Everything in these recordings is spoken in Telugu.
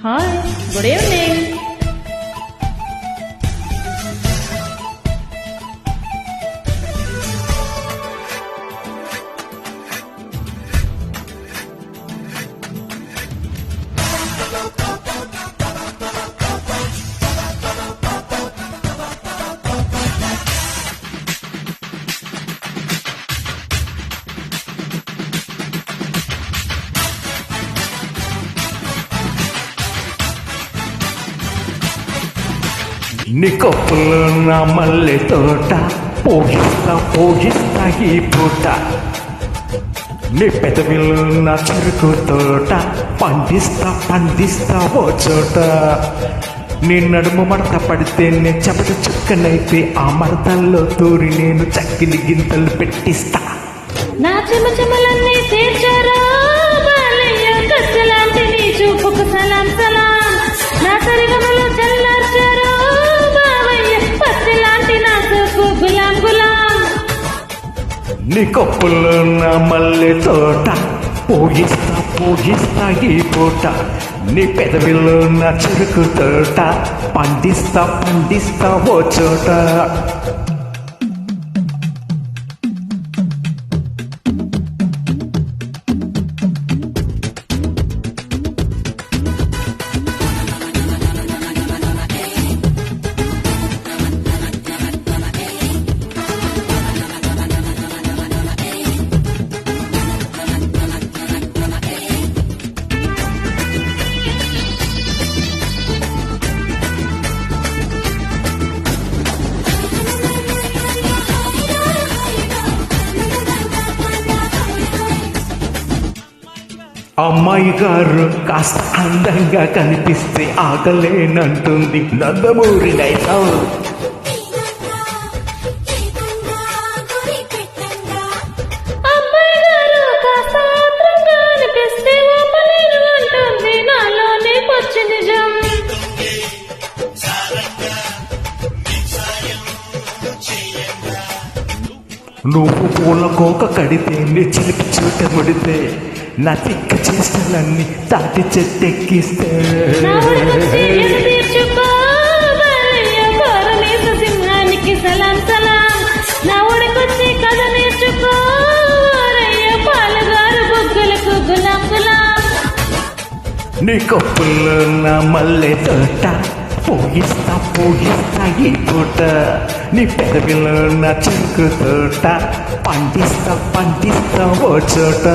Hi, good evening. నీ కప్పులో నా మల్లె తోట పోగిస్తా ఈ పూట. నీ పెదవిలో నా చెరుకు తోట పండిస్తా ఓ చోట. నీ నడుము మడత పడితే నే చెమట చుక్కనైతే ఆ మడతల్లో తూరి నేను చక్కిలి గింతలు పెట్టిస్తా. నా చెమచెమలన్నీ తీర్చారా బాలయ్య, కచ్చలాంటి నీ చూపుకు సలాం సలాం. నా సరిగమలో చల్లార్చారా బావయ్య, పత్తిలాంటి నా చూపు గులాం గులాం. నీ కప్పులో నా మల్లె తోట పోగిస్తా ఈ పూట. నీ పెదవిలో నా చెరుకు తోట పండిస్తా ఓ చోట. అమ్మాయి గారు కాస్త అందంగా కనిపిస్తే ఆగలేనంటుంది నందమూరి నైతం. అమ్మాయి గారు కాస్త ఆత్రంగా అనిపిస్తే ఓపలేరు అంటుంది నాలోనే పచ్చి నిజం. నువ్వు పూల కోక కడితే నీ చిలిపి చూట ముడితే నా తిక్క చేష్టలన్నీ తాటి చెట్టెక్కిస్తే. నా ఉడుకొచ్చి ఎద తీర్చుకో బాలయ్య, పరమేశ సింహానికి సలాం సలాం. నా ఉడుకొచ్చి కథ నేర్చుకో రయ్య, పాలగారు బొగ్గులకు గులాం గులాం. నీ కప్పుల్లో నా మల్లె తోట పోగిస్తా ఈ పూట. నీ పెదవిలో నా చెరుకు తోట పండిస్తా ఓ చోట.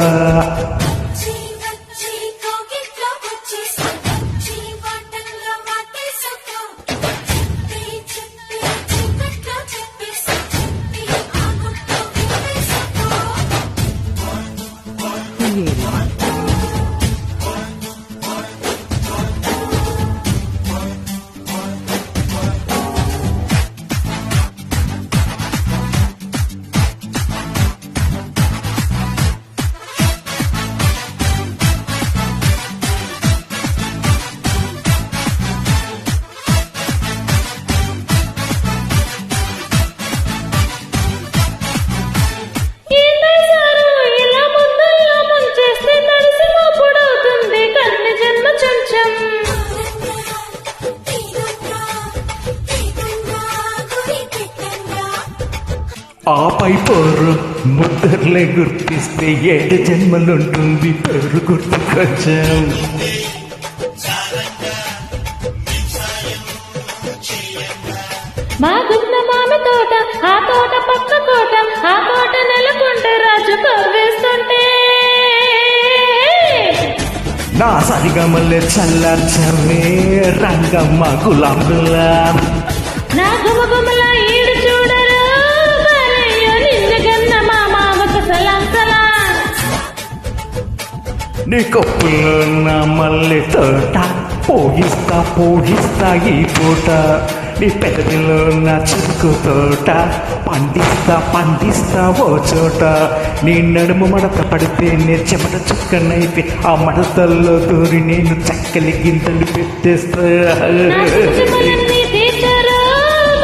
ఆపై పోరు ముద్దర్లే గుర్తిస్తే 7 జన్మలుంటుంది పేరు గుర్తుకొచ్చాం. మా గున్న మామి తోట, ఆ తోట పక్క కోట, ఆ తోట నెలకొండ రాజు కవ్వేస్తుంటే నా సరిగమల్లే చల్లార్చవే రంగమ్మ గులాం గులాం. నా గుమగుమల ఈడు చూడరు బాలయ్య, నిన్ను గన్న మా మామకు సలాం సలాం. నీ కప్పులో నా మల్లె తోట పోగిస్తా ఈ పూట. నీ పెదవిలో నా చెరుకు తోట పండిస్తా ఓ చోట. నీ నడుము మడత పడితే నే చెమట చుక్కనైతే ఆ మడతల్లో దూరి నేను చక్కలి గింతలు పెట్టేస్తా. నా చెమచెమలన్నీ తీర్చారు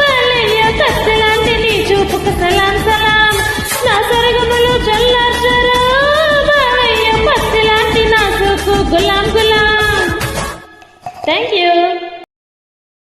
బాలయ్య, కత్తెలాంటి నీ చూపుకు సలాం సలాం. నా సరిగమలో చల్లార్చారు బాలయ్య, పత్తిలాంటి నా చూపు గులాం గులాం. Thank you